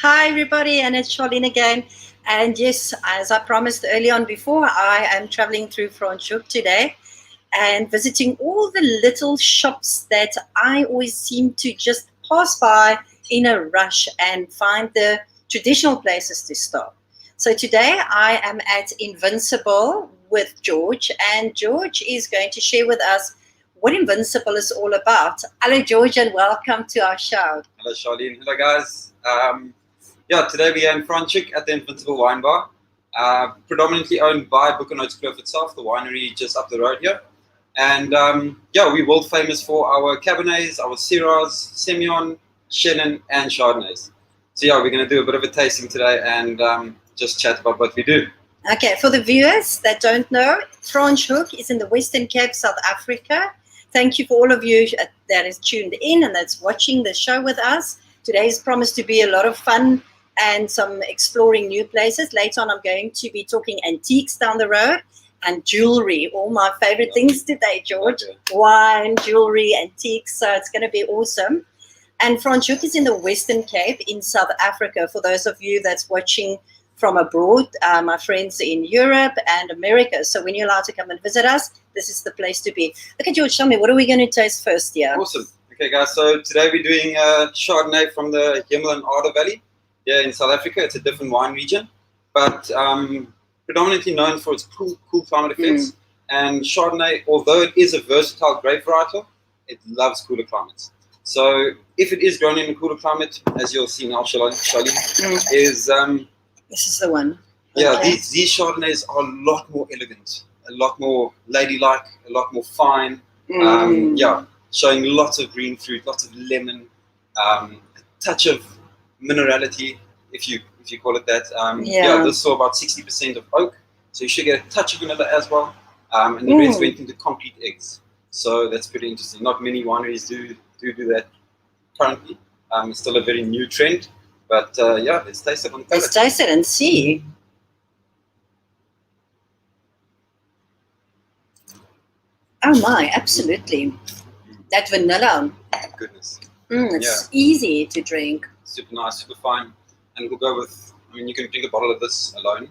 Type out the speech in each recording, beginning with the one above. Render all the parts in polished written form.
Hi, everybody, and it's Charlene again. And yes, as I promised early on before, I am traveling through Franschhoek today and visiting all the little shops that I always seem to just pass by in a rush and find the traditional places to stop. So today I am at Invincible with George, and George is going to share with us what Invincible is all about. Hello, George, and welcome to our show. Hello, Charlene. Hello, guys. Today we are in Franschhoek at the Invincible Wine Bar, predominantly owned by Book and Notes Kloof itself, the winery just up the road here. And we're world famous for our Cabernets, our Syrahs, Semillon, Chenin, and Chardonnays. So we're going to do a bit of a tasting today and just chat about what we do. Okay, for the viewers that don't know, Franschhoek is in the Western Cape, South Africa. Thank you for all of you that is tuned in and that's watching the show with us. Today is promised to be a lot of fun and some exploring new places. Later on, I'm going to be talking antiques down the road and jewelry, all my favorite things today, George. Okay. Wine, jewelry, antiques, so it's going to be awesome. And Franschhoek is in the Western Cape in South Africa. For those of you that's watching from abroad, my friends in Europe and America. So when you're allowed to come and visit us, this is the place to be. Okay, George, tell me, what are we going to taste first here? Awesome. Okay, guys, so today we're doing Chardonnay from the Hemel and Arder Valley here in South Africa. It's a different wine region, but predominantly known for its cool climate effects. And Chardonnay, although it is a versatile grape varietal, it loves cooler climates. So if it is grown in a cooler climate, as you'll see now, Charlene, is... This is the one. Yeah, Okay. these Chardonnays are a lot more elegant, a lot more ladylike, a lot more fine. Showing lots of green fruit, lots of lemon, a touch of minerality, if you call it that. This saw about 60% of oak, so you should get a touch of vanilla as well. And the rest went into concrete eggs, so that's pretty interesting. Not many wineries do that currently. It's still a very new trend, but let's taste it on the palate. Let's taste it and see. Oh my, absolutely. That vanilla, Goodness, it's easy to drink. super nice, super fine, and we'll go with. I mean, you can drink a bottle of this alone.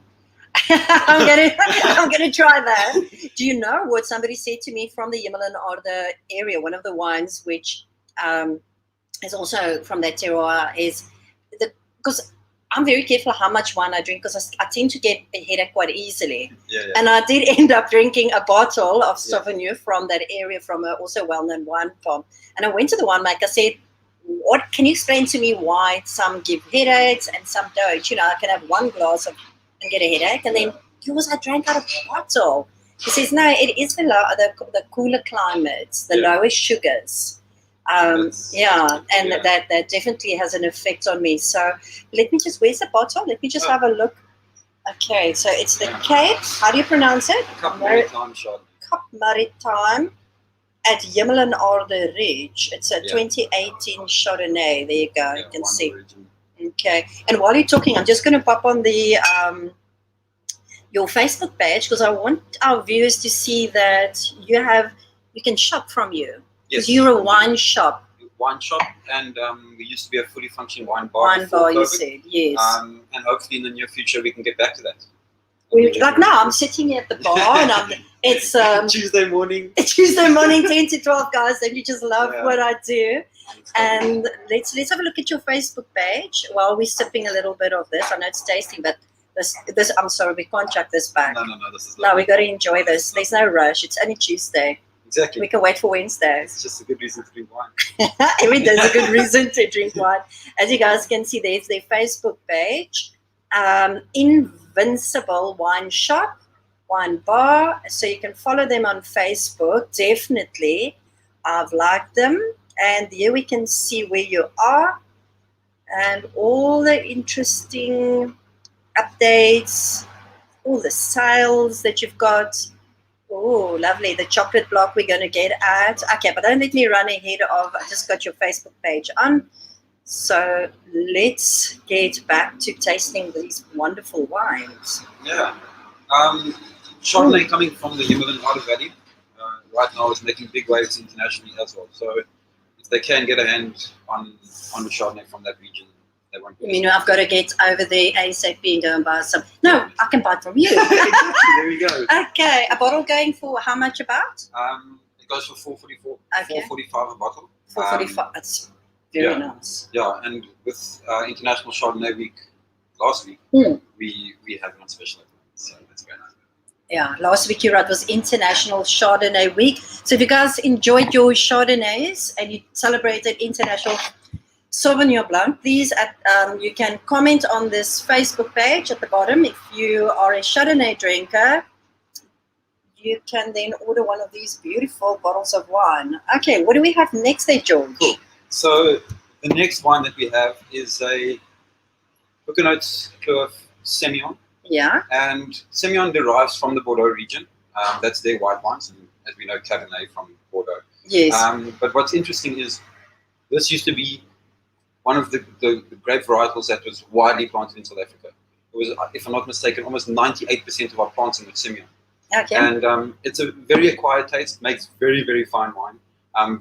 I'm gonna try that. Do you know what somebody said to me from the Hemel and Arder area? One of the wines which is also from that terroir is because I'm very careful how much wine I drink because I tend to get a headache quite easily. And I did end up drinking a bottle of Sauvignon from that area, from a also well-known wine farm. And I went to the winemaker, I said, "What can you explain to me why some give headaches and some don't? You know, I can have one glass and get a headache, and then yours I drank out of a bottle." He says, "No, it is the cooler climates, the lower sugars." That definitely has an effect on me. So let me just, where's the bottle? Let me just have a look. Okay, so it's the Cape. How do you pronounce it? Cup Maritime Chardonnay. Cup Maritime at Hemel and Arder Ridge. It's a 2018 Chardonnay. There you go. You can see. Origin. Okay. And while you're talking, I'm just going to pop on the your Facebook page because I want our viewers to see that you can shop from you. Because you're a wine shop. Wine shop, and we used to be a fully functioning wine bar. Wine bar, you COVID. said, yes. And hopefully in the near future we can get back to that. Like now, I'm sitting at the bar, and it's Tuesday morning. Tuesday morning, 10 to 12, guys, and you just love what I do. And let's have a look at your Facebook page while we're sipping a little bit of this. I know it's tasting, but this I'm sorry, we can't chuck this back. No, this is lovely. No, we got to enjoy this. There's no rush. It's only Tuesday. Exactly. We can wait for Wednesday. It's just a good reason to drink wine. Every day is a good reason to drink wine. As you guys can see, there's their Facebook page, Invincible Wine Shop, Wine Bar. So you can follow them on Facebook. Definitely, I've liked them, and here we can see where you are and all the interesting updates, all the sales that you've got. Oh, lovely. The chocolate block we're going to get at. Okay, but don't let me run ahead of, I just got your Facebook page on. So let's get back to tasting these wonderful wines. Yeah. Chardonnay coming from the Hemel and Arder Valley right now is making big waves internationally as well. So if they can get a hand on the Chardonnay from that region, they won't. You know, I've got to get over there ASAP and go and buy some. No, I can buy it from you. Exactly, there you go. Okay, a bottle going for how much about? It goes for $4.44, Okay. $4.45 a bottle. $4.45. That's very nice. Yeah, and with International Chardonnay Week last week, Mm. we have it on special, so that's great. Yeah, last week you're right, was International Chardonnay Week. So if you guys enjoyed your Chardonnays and you celebrated International Sauvignon Blanc, please, you can comment on this Facebook page at the bottom. If you are a Chardonnay drinker, you can then order one of these beautiful bottles of wine. Okay, what do we have next there, George? Cool. So the next wine that we have is a Coconut Curve Semillon. Yeah. And Semillon derives from the Bordeaux region. That's their white wines, and as we know, Cabernet from Bordeaux. Yes. But what's interesting is this used to be one of the grape varietals that was widely planted in South Africa. It was, if I'm not mistaken, almost 98% of our planting was Semillon. Okay. And it's a very acquired taste, makes very, very fine wine,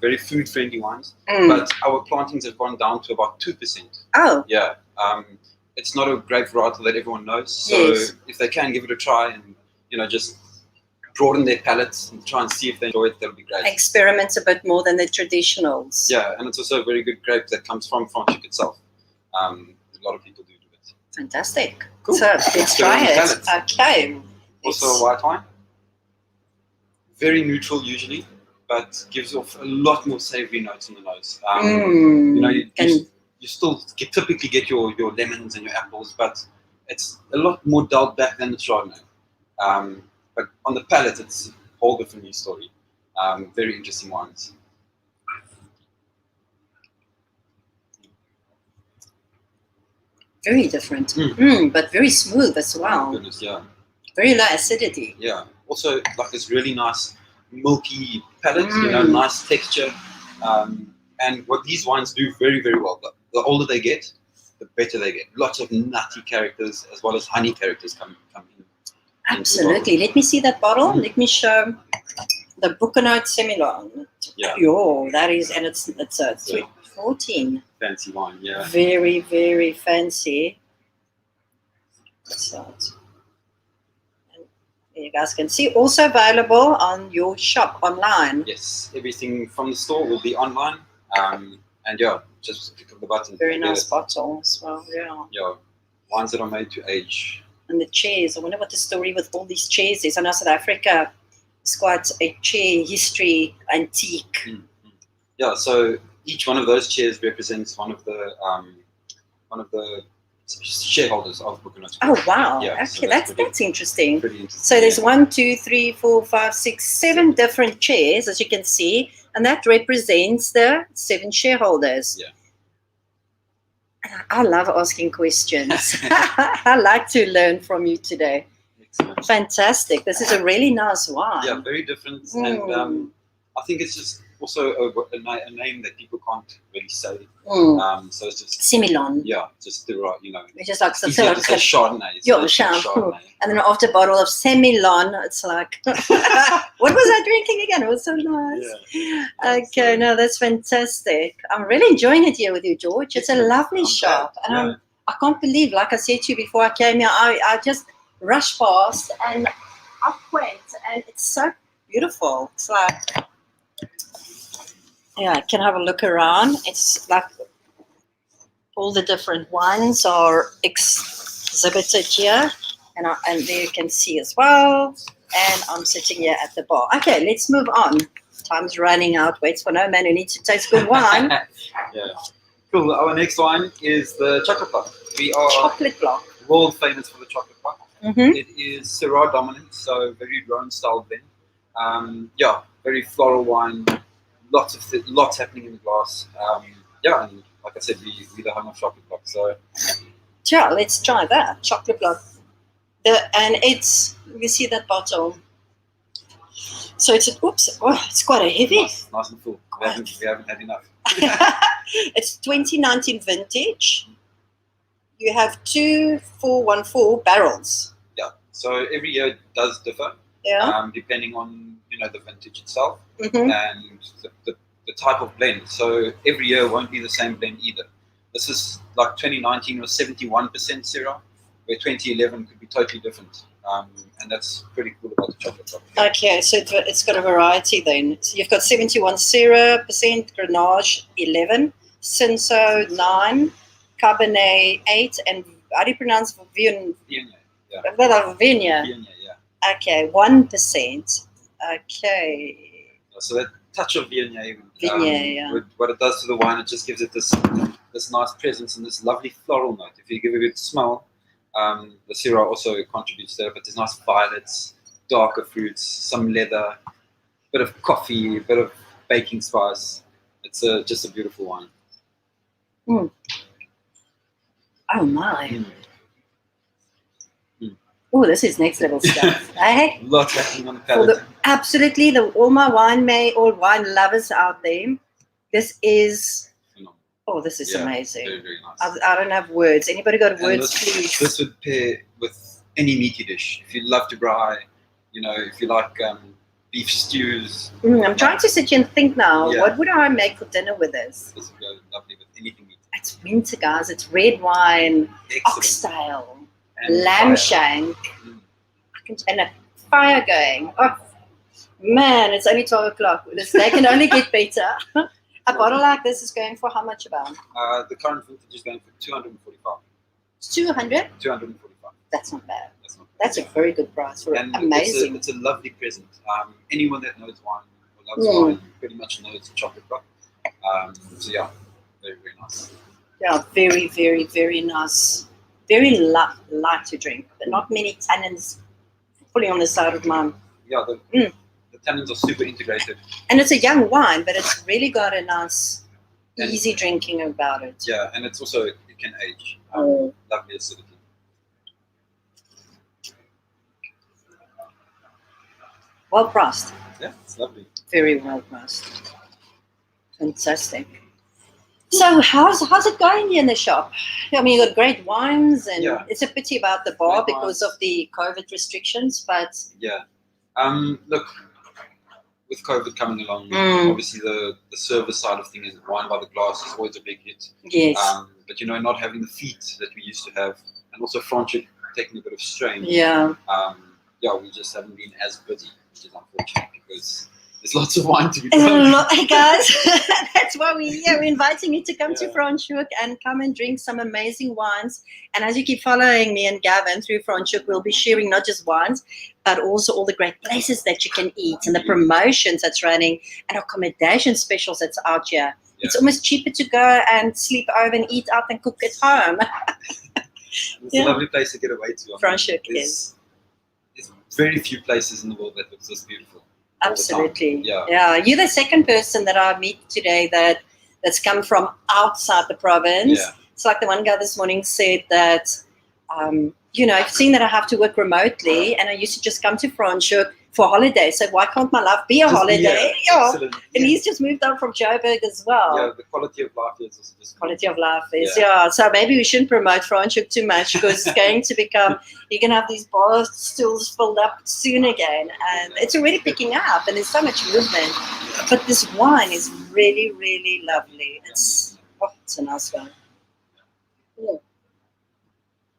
very food-friendly wines. But our plantings have gone down to about 2%. Oh. Yeah. It's not a grape varietal that everyone knows. So Yes. if they can give it a try and, just broaden their palates and try and see if they enjoy it, that'll be great. Experiment a bit more than the traditionals. Yeah, and it's also a very good grape that comes from Franschhoek itself. A lot of people do it. Fantastic. Cool. So let's try it. Okay. Also a white wine. Very neutral usually, but gives off a lot more savory notes in the nose. You still typically get your lemons and your apples, but it's a lot more dulled back than the Chardonnay. But on the palate, it's a whole different new story. Very interesting wines. Very different, but very smooth as well. Oh, goodness, yeah. Very low acidity. Yeah. Also, like this really nice milky palate, nice texture. And what these wines do very, very well, the older they get, the better they get. Lots of nutty characters as well as honey characters come in. Absolutely. Let me see that bottle. Let me show the Coconut Semillon. Yeah. Oh, that is, and it's a 14. Fancy wine, yeah. Very, very fancy. So, you guys can see, also available on your shop online. Yes, everything from the store will be online. And yeah, just click on the button. Very nice bottle as well, yeah. Yeah, wines that are made to age. And the chairs, I wonder what the story with all these chairs is. I know South Africa is quite a chair history, antique. Yeah, so each one of those chairs represents one of the shareholders of Coconut. Oh wow! Yeah, okay, so that's interesting. Pretty interesting. So there's 1, 2, 3, 4, 5, 6, 7 different chairs, as you can see, and that represents the 7 shareholders. Yeah. I love asking questions. I like to learn from you today. Excellent. Fantastic! This is a really nice wine. Yeah, very different, and I think it's just also a name that people can't really say. So it's just Semillon. Yeah, just the right, It's just like it's easier to say Chardonnay. Yeah, Chardonnay. And then after a bottle of Semillon, it's like, what was I drinking again? It was so nice. Yeah. Okay, no, that's fantastic. I'm really enjoying it here with you, George. It's a lovely shop. And I can't believe, like I said to you before I came here, I just rushed past and up went, and it's so beautiful. It's like, yeah, I can have a look around. It's like all the different wines are exhibited here, and there you can see as well. And I'm sitting here at the bar. Okay, let's move on. Time's running out. Waits for no man who needs to taste good wine. Yeah. Cool. Our next wine is the Chocolate Block. We are Chocolate Block. World famous for the Chocolate Block. Mm-hmm. It is Syrah dominant, so very Rhone style blend. Very floral wine. Lots happening in the glass. And like I said, we're the home of Chocolate Block. So yeah, let's try that Chocolate Block. And it's, you see that bottle. So it's it's quite a heavy. Nice and full. We haven't had enough. It's 2019 vintage. You have 2 414 barrels. Yeah. So every year it does differ. Yeah. Depending on the vintage itself Mm-hmm. and the type of blend. So every year won't be the same blend either. This is like 2019 was 71% Syrah, where 2011 could be totally different. And that's pretty cool about the chocolate shop. Okay, so it's got a variety then. So you've got 71 Syrah percent, Grenache 11, Cinsault 9, Cabernet 8, and how do you pronounce Viognier? Viognier, yeah. Viognier. Viognier, yeah. Okay, 1%. Okay. So that touch of Viognier, Yeah. what it does to the wine, it just gives it this nice presence and this lovely floral note. If you give it a good smell, the Syrah also contributes to it, but there's nice violets, darker fruits, some leather, bit of coffee, a bit of baking spice. It's just a beautiful wine. Mm. Oh my. Mm. Oh, this is next level stuff. Hey? Lots happening on the palate. Absolutely, all my all wine lovers out there, this is, oh, this is amazing. Very, very nice. I don't have words. Anybody got words, please? This would pair with any meaty dish. If you love to braai, if you like beef stews. I'm trying to sit here and think now, what would I make for dinner with this? This would go lovely with anything meaty. It's winter, guys. It's red wine, oxtail, lamb shank, and a fire going. Oh, man, it's only 12 o'clock. They can only get better. A bottle like this is going for how much about? The current vintage is going for 245. 200? 245. That's not bad. That's a very good price for and amazing. It's a lovely present. Anyone that knows wine or loves wine pretty much knows chocolate rock. So yeah, very, very nice. Yeah, very, very, very nice. Very light to drink, but not many tannins fully on the side of mine. Yeah, the tannins are super integrated. And it's a young wine, but it's really got a nice, easy drinking about it. Yeah, and it's also, it can age. Lovely acidity. Well priced. Yeah, it's lovely. Very well priced. Fantastic. So how's it going in the shop? I mean, you got great wines, and it's a pity about the bar because of the COVID restrictions, but yeah. Look, with COVID coming along, obviously the service side of things, wine by the glass is always a big hit. Yes. But not having the feet that we used to have, and also Franschhoek taking a bit of strain. Yeah. We just haven't been as busy, which is unfortunate because there's lots of wine to be drunk. Hey guys, that's why we're inviting you to come to Franschhoek and come and drink some amazing wines. And as you keep following me and Gavin through Franschhoek, we'll be sharing not just wines, but also all the great places that you can eat and the promotions that's running and accommodation specials that's out here. Yeah. It's almost cheaper to go and sleep over and eat out and cook at home. It's a lovely place to get away to. Franschhoek is. There's very few places in the world that looks this beautiful. Absolutely. Yeah. You're the second person that I meet today that's come from outside the province. Yeah. It's like the one guy this morning said that, seeing that I have to work remotely and I used to just come to Franschhoek for holiday. So why can't my life be a holiday? Yeah. And he's just moved on from Joburg as well. Yeah, the quality of life is also just quality of life is, So maybe we shouldn't promote Franschhoek too much because it's going to become, you're going to have these bar stools filled up soon again. And it's already picking up and there's so much movement. But this wine is really, really lovely. It's a nice one. Yeah.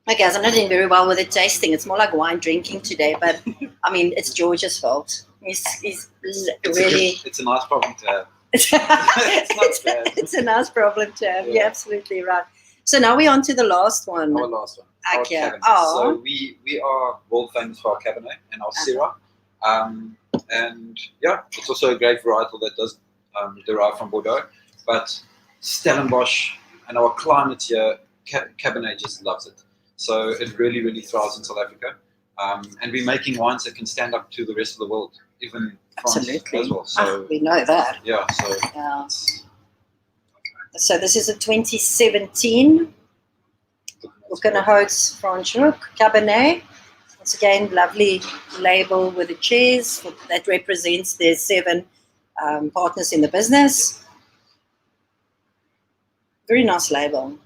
Okay, guys, I'm not doing very well with the tasting. It's more like wine drinking today, but I mean, it's George's fault. He's really. It's a nice problem to have. It's a nice problem to have. Yeah. You're absolutely right. So now we're on to the last one. Our last one. Okay. So we are world famous for our Cabernet and our Syrah. And it's also a great varietal that does derive from Bordeaux. But Stellenbosch and our climate here, Cabernet just loves it. So it really, really thrives in South Africa. And we're making wines that can stand up to the rest of the world, even France as well. So we know that. Yeah. So this is a 2017 Hout's Franschhoek Cabernet. Once again, lovely label with a cheers that represents their 7 partners in the business. Very nice label.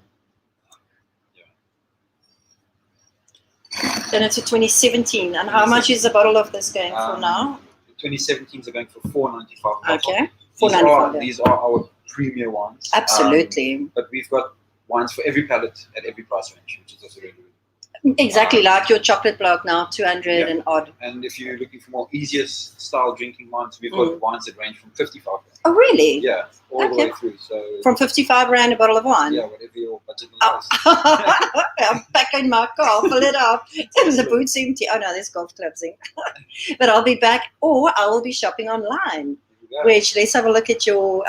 Then it's a 2017. And how much is a bottle of this going for now? The 2017s are going for $4.95. Okay. $4.95. These are our premier wines. Absolutely. But we've got wines for every palate at every price range, which is also really good. Exactly like your chocolate block now, 200 and odd. And if you're looking for more easiest style drinking wines, we've got wines that range from 55 rand. Oh, really? Yeah, all the way through. So from 55 rand a bottle of wine? Yeah, whatever your budget allows. I'm back in my car, fill it up. The boot's empty. Oh, no, there's golf clubs in. But I'll be back, or I will be shopping online. Which, let's have a look at your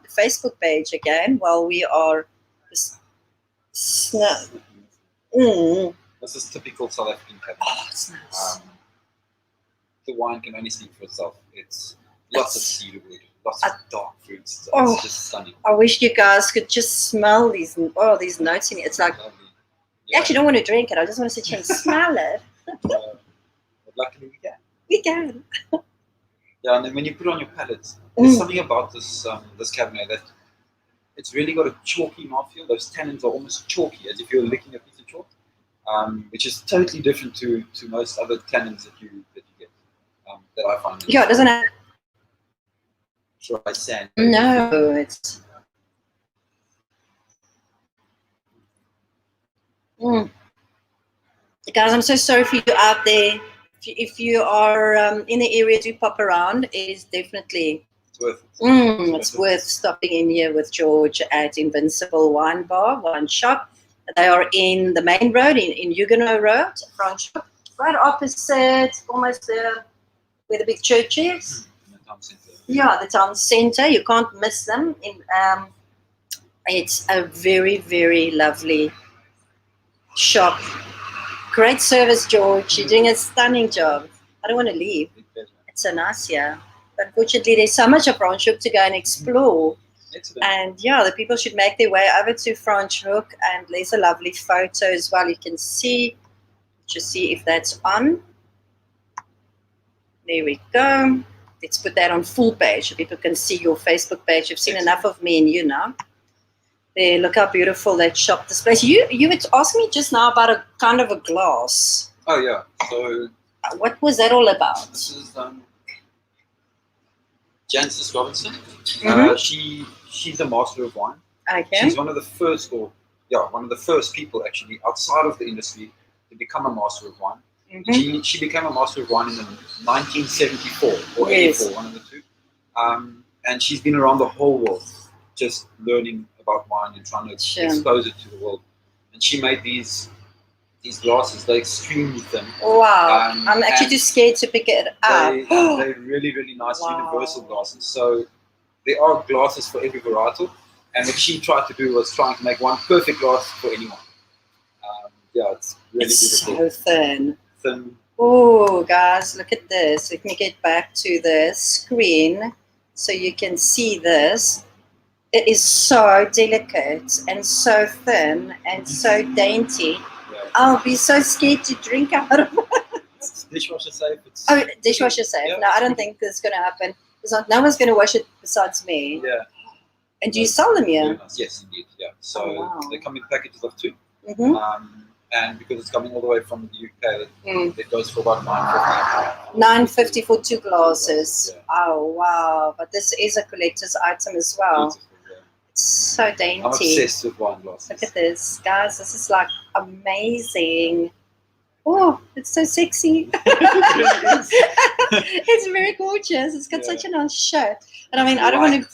Facebook page again while we are... This is typical South African cabinet. Oh, it's nice. The wine can only speak for itself. It's lots of cedarwood, lots of dark fruits. It's just stunning. I wish you guys could just smell these notes in it. It's like, you actually don't want to drink it. I just want to sit here and smell it. But luckily we can. We can. Yeah, and then when you put it on your palate, there's something about this this Cabernet that it's really got a chalky mouthfeel. Those tannins are almost chalky, as if you're licking a piece of chalk. Which is totally different to most other tannins that you get, that I find. Yeah, it doesn't have dry sand. No, it's. Guys, I'm so sorry for you out there. If you are in the area, do pop around. It is definitely. It's worth stopping in here with George at Invincible Wine Bar, Wine Shop. They are in the main road, in Huguenot Road, Franschhoek, right opposite, almost there where the big church is. The town center. Yeah, the town center. You can't miss them. It's a very, very lovely shop. Great service, George. You're doing a stunning job. I don't want to leave. It's so nice here. But unfortunately, there's so much of Franschhoek to go and explore. And yeah, the people should make their way over to Franschhoek, and there's a lovely photo as well. You can see, just see if that's on. There we go. Let's put that on full page so people can see your Facebook page. You've seen enough of me and you now. There, look how beautiful that shop displays. You were asking me just now about a kind of a glass. Oh yeah. So what was that all about? This is Jancis Robinson. She's a master of wine. Okay. She's one of the first, people actually outside of the industry to become a master of wine. She became a master of wine in 1974 or 84, one of the two. And she's been around the whole world, just learning about wine and trying to expose it to the world. And she made these glasses. They're extremely thin. Wow! I'm actually too scared to pick it up. They're really, really nice universal glasses. So there are glasses for every varietal, and what she tried to do was trying to make one perfect glass for anyone. It's really beautiful. So thin. Thin. Oh, guys, look at this. Let me get back to the screen so you can see this. It is so delicate and so thin and so dainty. I'll be so scared to drink out of it. It's dishwasher safe. Dishwasher safe. Yeah. No, I don't think this is going to happen. No one's going to wash it besides me. Yeah. And do you sell them here? Yes, indeed. Yeah. So they come in packages of 2. And because it's coming all the way from the UK, it goes for about $9.50. $9.50 for 2 glasses. Yeah. Oh, wow. But this is a collector's item as well. It's so dainty. I'm obsessed with wine glasses. Look at this, guys. This is like amazing. Oh, it's so sexy. It's very gorgeous. It's got such a nice shape. And I mean, I don't want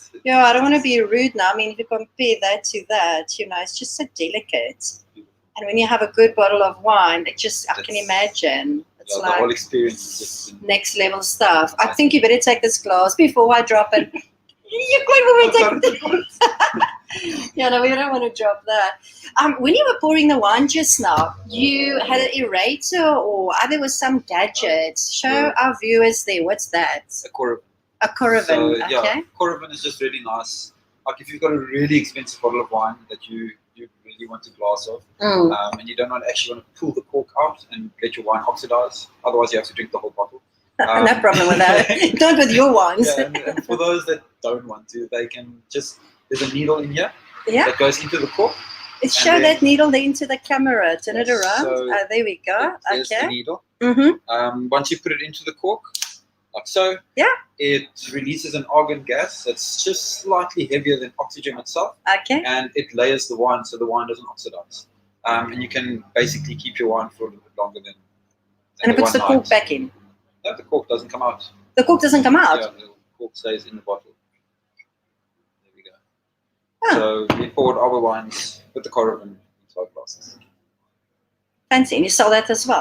to be rude now. I mean, if you compare that to that, it's just so delicate. And when you have a good bottle of wine, I can imagine. It's like the whole experience is just next level stuff. I think you better take this glass before I drop it. You're going to take it. Yeah, no, we don't want to drop that. When you were pouring the wine just now, you had an aerator or there was some gadget. Show our viewers there. What's that? A Coravin. A Coravin, so, okay. Coravin is just really nice. Like if you've got a really expensive bottle of wine that you really want a glass of, and you don't actually want to pull the cork out and let your wine oxidize, otherwise you have to drink the whole bottle. No problem with that. Don't with your wines. Yeah, and for those that don't want to, they can there's a needle in here that goes into the cork. Show that needle there into the camera. Turn it around. So there we go. There's the needle. Once you put it into the cork, like so. Yeah. It releases an argon gas that's just slightly heavier than oxygen itself, Okay. and it layers the wine so the wine doesn't oxidize. And you can basically keep your wine for a little bit longer than And it puts the one cork night. back in. No, the cork doesn't come out. The cork doesn't come out? Yeah, the cork stays in the bottle. There we go. Ah. So we poured our wines with the caravan inside glasses. Fancy. And you sell that as well?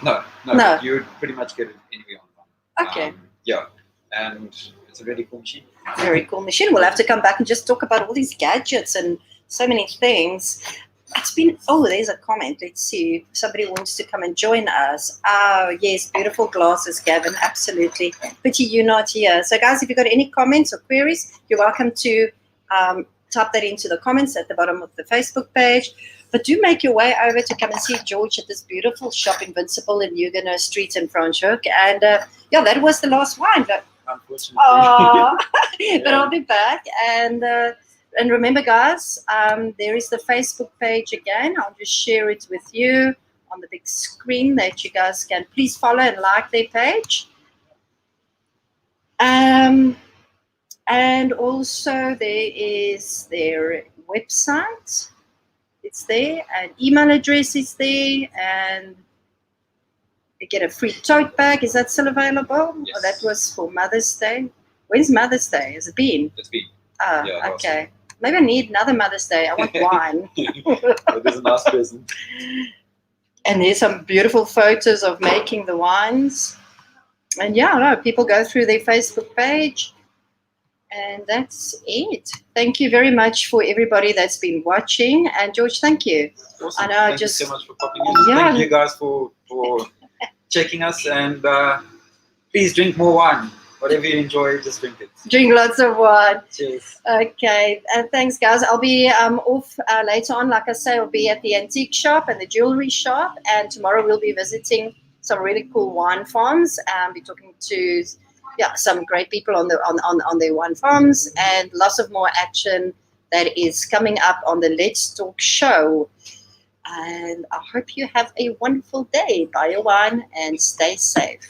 No. No. You would pretty much get it anywhere online. Okay. Yeah, and it's a really cool machine. Very cool machine. We'll have to come back and just talk about all these gadgets and so many things. It's been, there's a comment. Let's see if somebody wants to come and join us. Oh, yes, beautiful glasses, Gavin. Absolutely. Pity you're not here. So, guys, if you've got any comments or queries, you're welcome to type that into the comments at the bottom of the Facebook page. But do make your way over to come and see George at this beautiful shop, Invincible in Huguenot Street in Franschhoek. And, that was the last wine. But, unfortunately. But I'll be back. And remember, guys, there is the Facebook page again. I'll just share it with you on the big screen that you guys can please follow and like their page. And also there is their website. It's there. And email address is there. And you get a free tote bag. Is that still available? Yes. Oh, that was for Mother's Day. When's Mother's Day? Has it been? It's been. Ah, Yeah, okay. Maybe I need another Mother's Day. I want wine. It is a nice present. And there's some beautiful photos of making the wines. And people go through their Facebook page. And that's it. Thank you very much for everybody that's been watching. And George, thank you. Awesome. I know, Thank you so much for popping in. Yeah. Thank you guys for checking us, and please drink more wine. Whatever you enjoy, just drink it. Drink lots of wine. Cheers. Okay, thanks, guys. I'll be off later on. Like I say, I'll be at the antique shop and the jewelry shop, and tomorrow we'll be visiting some really cool wine farms and be talking to some great people on their wine farms, and lots of more action that is coming up on the Let's Talk show. And I hope you have a wonderful day. Buy your wine and stay safe.